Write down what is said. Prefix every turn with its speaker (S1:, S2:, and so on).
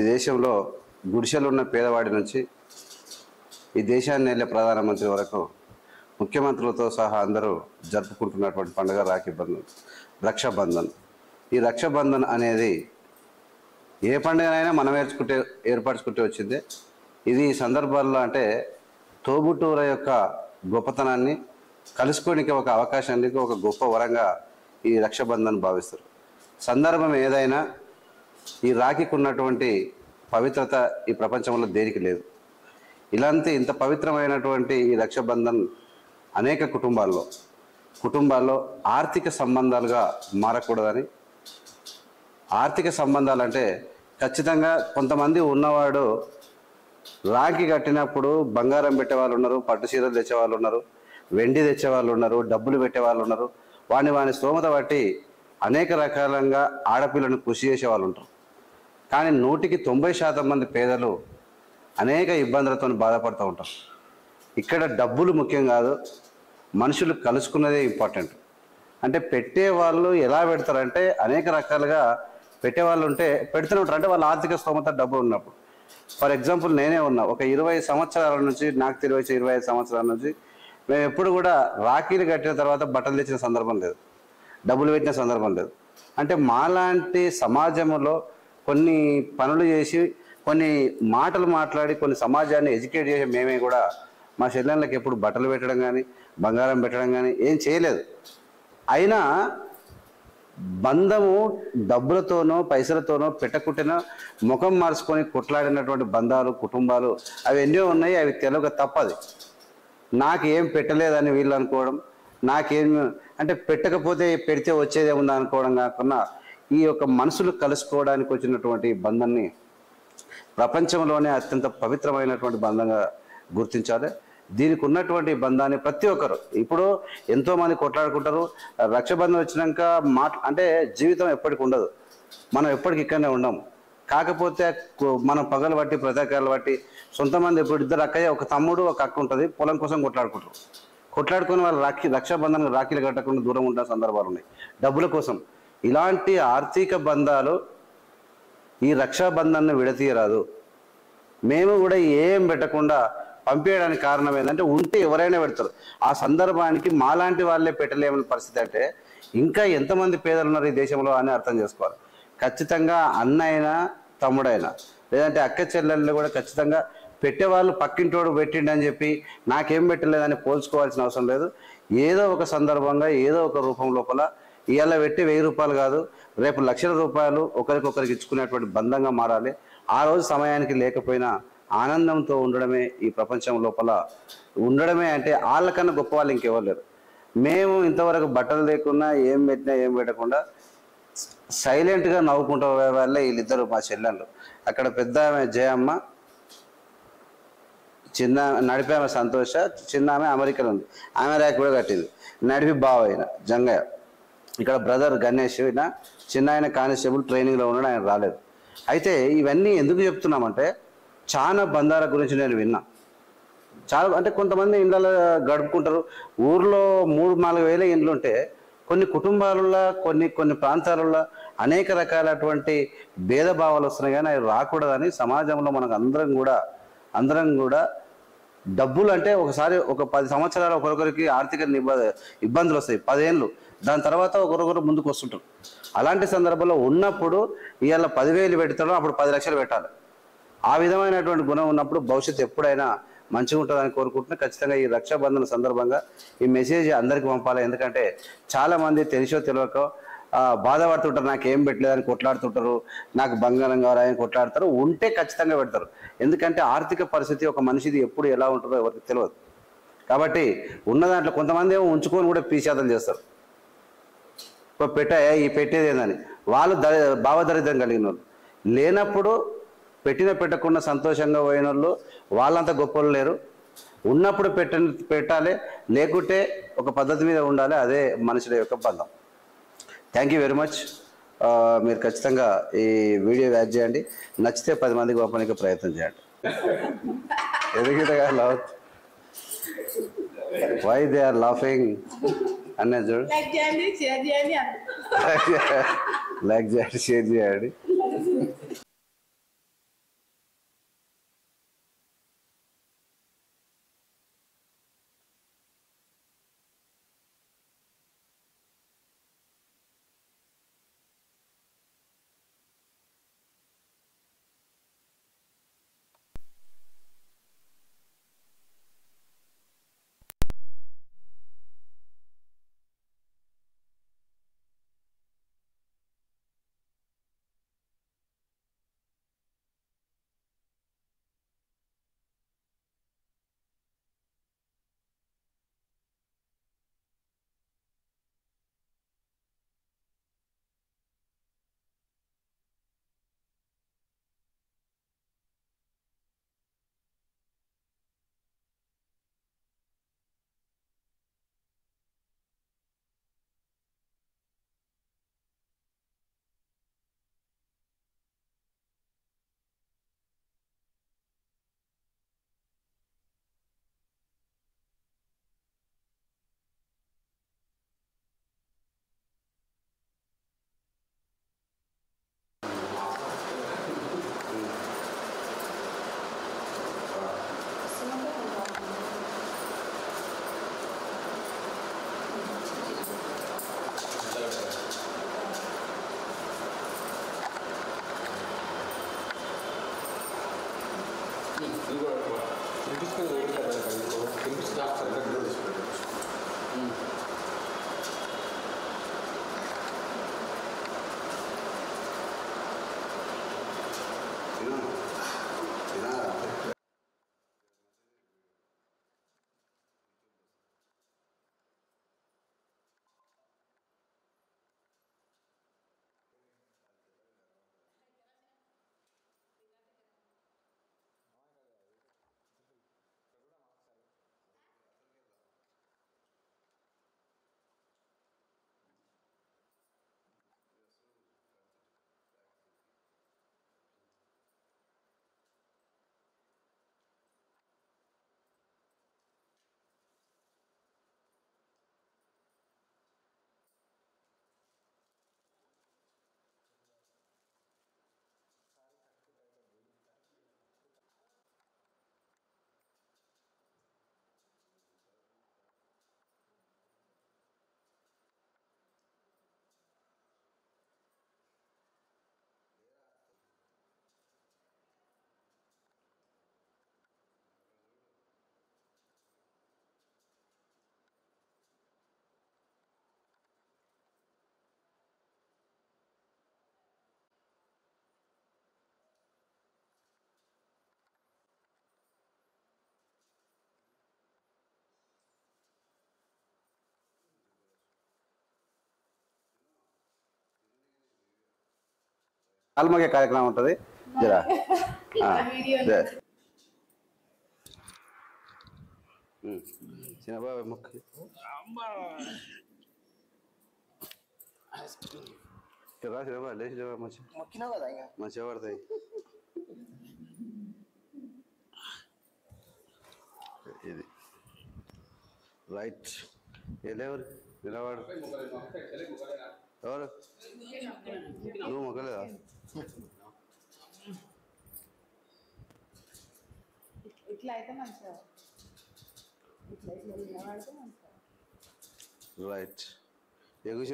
S1: ఈ దేశంలో గుడిసెలున్న పేదవాడి నుంచి ఈ దేశాన్ని వెళ్ళే ప్రధానమంత్రి వరకు ముఖ్యమంత్రులతో సహా అందరూ జరుపుకుంటున్నటువంటి పండుగ రాఖీ బంధన్, రక్షాబంధన్. ఈ రక్షాబంధన్ అనేది ఏ పండుగనైనా మనం ఏర్పరచుకుంటే వచ్చింది. ఇది ఈ సందర్భాల్లో అంటే తోబుట్టువుల యొక్క గొప్పతనాన్ని కలుసుకోనికి ఒక అవకాశానికి ఒక గొప్ప వరంగా ఈ రక్షాబంధన్ భావిస్తారు. సందర్భం ఏదైనా ఈ రాఖీకి ఉన్నటువంటి పవిత్రత ఈ ప్రపంచంలో దేనికి లేదు. ఇలాంటి ఇంత పవిత్రమైనటువంటి ఈ రక్షాబంధన్ అనేక కుటుంబాల్లో ఆర్థిక సంబంధాలుగా మారకూడదని, ఆర్థిక సంబంధాలు అంటే ఖచ్చితంగా కొంతమంది ఉన్నవాడు రాఖీ కట్టినప్పుడు బంగారం పెట్టేవాళ్ళు ఉన్నారు, పట్టు చీరలు తెచ్చేవాళ్ళు ఉన్నారు, వెండి తెచ్చేవాళ్ళు ఉన్నారు, డబ్బులు పెట్టేవాళ్ళు ఉన్నారు. వాని స్తోమత బట్టి అనేక రకాలంగా ఆడపిల్లను కృషి చేసేవాళ్ళు ఉంటారు. కానీ 100కి 90% మంది పేదలు అనేక ఇబ్బందులతో బాధపడుతూ ఉంటారు. ఇక్కడ డబ్బులు ముఖ్యం కాదు, మనుషులు కలుసుకున్నదే ఇంపార్టెంట్. అంటే పెట్టేవాళ్ళు ఎలా పెడతారంటే అనేక రకాలుగా పెట్టేవాళ్ళు ఉంటే పెడుతూనే ఉంటారు. అంటే వాళ్ళ ఆర్థిక స్తోమత డబ్బులు ఉన్నప్పుడు. ఫర్ ఎగ్జాంపుల్ నేనే ఉన్నా, ఒక 20 సంవత్సరాల నుంచి, నాకు తెలిసి 25 సంవత్సరాల నుంచి మేము ఎప్పుడు కూడా రాఖీలు కట్టిన తర్వాత బట్టలు తెచ్చిన సందర్భం లేదు, డబ్బులు పెట్టిన సందర్భం లేదు. అంటే మాలాంటి సమాజంలో కొన్ని పనులు చేసి, కొన్ని మాటలు మాట్లాడి, కొన్ని సమాజాన్ని ఎడ్యుకేట్ చేసి మేమే కూడా మా చెల్లెళ్ళకి ఎప్పుడు బట్టలు పెట్టడం కానీ, బంగారం పెట్టడం కానీ ఏం చేయలేదు. అయినా బంధము డబ్బులతోనో పైసలతోనో పెట్టకుంటేనో ముఖం మార్చుకొని కొట్లాడినటువంటి బంధాలు, కుటుంబాలు అవి ఎన్నో ఉన్నాయి. అవి తెలియక తప్పది. నాకేం పెట్టలేదని వీళ్ళు అనుకోవడం, నాకేం అంటే పెట్టకపోతే పెడితే వచ్చేదేముందా అనుకోవడం కాకుండా ఈ యొక్క మనసులు కలుసుకోవడానికి వచ్చినటువంటి బంధాన్ని ప్రపంచంలోనే అత్యంత పవిత్రమైనటువంటి బంధంగా గుర్తించాలి. దీనికి ఉన్నటువంటి బంధాన్ని ప్రతి ఒక్కరు, ఇప్పుడు ఎంతోమంది కొట్లాడుకుంటారు. రక్షాబంధం వచ్చినాక అంటే జీవితం ఎప్పటికి ఉండదు, మనం ఎప్పటికి ఇక్కడనే ఉండం. కాకపోతే మనం పగలు బట్టి ప్రతీకారాలు బట్టి సొంతమంది ఇప్పుడు ఇద్దరు అక్కయ్య, ఒక తమ్ముడు ఒక అక్క ఉంటుంది, పొలం కోసం కొట్లాడుకొని వాళ్ళు రక్షాబంధన్ రాఖీలు కట్టకుండా దూరం ఉంటున్న సందర్భాలు ఉన్నాయి డబ్బుల కోసం. ఇలాంటి ఆర్థిక బంధాలు ఈ రక్షాబంధన్ను విడతీయరాదు. మేము కూడా ఏం పెట్టకుండా పంపేయడానికి కారణం ఏంటంటే ఉంటే ఎవరైనా పెడతారు. ఆ సందర్భానికి మాలాంటి వాళ్ళే పెట్టలేమని పరిస్థితి అంటే ఇంకా ఎంతమంది పేదలు ఉన్నారు ఈ దేశంలో అని అర్థం చేసుకోవాలి. ఖచ్చితంగా అన్నైనా తమ్ముడైనా లేదంటే అక్క చెల్లెళ్ళు కూడా ఖచ్చితంగా పెట్టేవాళ్ళు పక్కింటోడు పెట్టిండని చెప్పి నాకేం పెట్టలేదని పోల్చుకోవాల్సిన అవసరం లేదు. ఏదో ఒక సందర్భంగా ఏదో ఒక రూపం లోపల ఇవాళ పెట్టి 1000 రూపాయలు కాదు, రేపు లక్షల రూపాయలు ఒకరికొకరికి ఇచ్చుకునేటువంటి బంధంగా మారాలి. ఆ రోజు సమయానికి లేకపోయినా ఆనందంతో ఉండడమే ఈ ప్రపంచం లోపల ఉండడమే. అంటే వాళ్ళకన్నా గొప్ప వాళ్ళు ఇంకెవరు లేరు. మేము ఇంతవరకు బట్టలు లేకున్నా ఏం పెట్టినా ఏం పెట్టకుండా సైలెంట్గా నవ్వుకుంటూ వాళ్ళే వీళ్ళిద్దరు మా చెల్లెళ్ళు. అక్కడ పెద్ద ఆమె జయమ్మ, చిన్న నడిపి ఆమె సంతోష, చిన్న ఆమె అమెరికాలో ఉంది, ఆమె ర్యాక్ కూడా కట్టింది. నడిపి బావ అయిన జంగయ్య, ఇక్కడ బ్రదర్ గణేష్, చిన్న ఆయన కానిస్టేబుల్ ట్రైనింగ్లో ఉన్నాడు, ఆయన రాలేదు. అయితే ఇవన్నీ ఎందుకు చెప్తున్నామంటే చాలా బంధాల గురించి నేను విన్నా. చాలా అంటే కొంతమంది ఇళ్ళలో గడుపుకుంటారు. ఊర్లో 3-4 వేల ఇండ్లు ఉంటే కొన్ని కుటుంబాలలో కొన్ని ప్రాంతాలలో అనేక రకాలటువంటి భేదభావాలు వస్తున్నాయి. కానీ అవి రాకూడదని సమాజంలో మనకు అందరం కూడా డబ్బులు అంటే ఒకసారి ఒక 10 సంవత్సరాలు ఒకరొకరికి ఆర్థిక ఇబ్బందులు వస్తాయి, 10 ఏళ్ళు. దాని తర్వాత ఒకరొకరు ముందుకు వస్తుంటారు. అలాంటి సందర్భంలో ఉన్నప్పుడు ఇవాళ 10,000 పెడతాడో అప్పుడు 10 లక్షలు పెట్టాలి. ఆ విధమైనటువంటి గుణం ఉన్నప్పుడు భవిష్యత్తు ఎప్పుడైనా మంచిగా ఉంటుందని కోరుకుంటున్నా. ఖచ్చితంగా ఈ రక్షాబంధన సందర్భంగా ఈ మెసేజ్ అందరికీ పంపాలి. ఎందుకంటే చాలామంది తెలిసో తెలియకో బాధపడుతుంటారు, నాకు ఏం పెట్టలేదని కొట్లాడుతుంటారు, నాకు బంగారం కావాలని కొట్లాడతారు. ఉంటే ఖచ్చితంగా పెడతారు. ఎందుకంటే ఆర్థిక పరిస్థితి ఒక మనిషిది ఎప్పుడు ఎలా ఉంటుందో ఎవరికి తెలియదు. కాబట్టి ఉన్న దాంట్లో కొంతమంది ఏమో ఉంచుకొని కూడా పీశాదలు చేస్తారు. ఈ పెట్టేది ఏందని వాళ్ళు భావదరిద్రం కలిగిన వాళ్ళు. లేనప్పుడు పెట్టకుండా సంతోషంగా పోయిన వాళ్ళు వాళ్ళంతా గొప్పలు లేరు. ఉన్నప్పుడు పెట్టాలి, లేకుంటే ఒక పద్ధతి మీద ఉండాలి. అదే మనుషుల యొక్క బంధం. Thank you very much. మీరు ఖచ్చితంగా ఈ వీడియో వాచ్ చేయండి. నచ్చితే 10 మందికి పంపడానికి ప్రయత్నం చేయండి. ఎదుగుదగా love why they are laughing అన్నది చూడు. లైక్ చేయండి, షేర్ చేయండి. కాల్మగే కార్యక్రమం ఉంటుంది జరా చిన్నబాబు మొక్క రా చిన్నబాబు లేచి మంచిగా పడతాయి. ఇది రైట్ ఎవరు నిలవాడు ఎవరు నువ్వు మొక్కలేదా
S2: ఇట్లా అయితే మంచిగా
S1: రైట్ ఎగుసి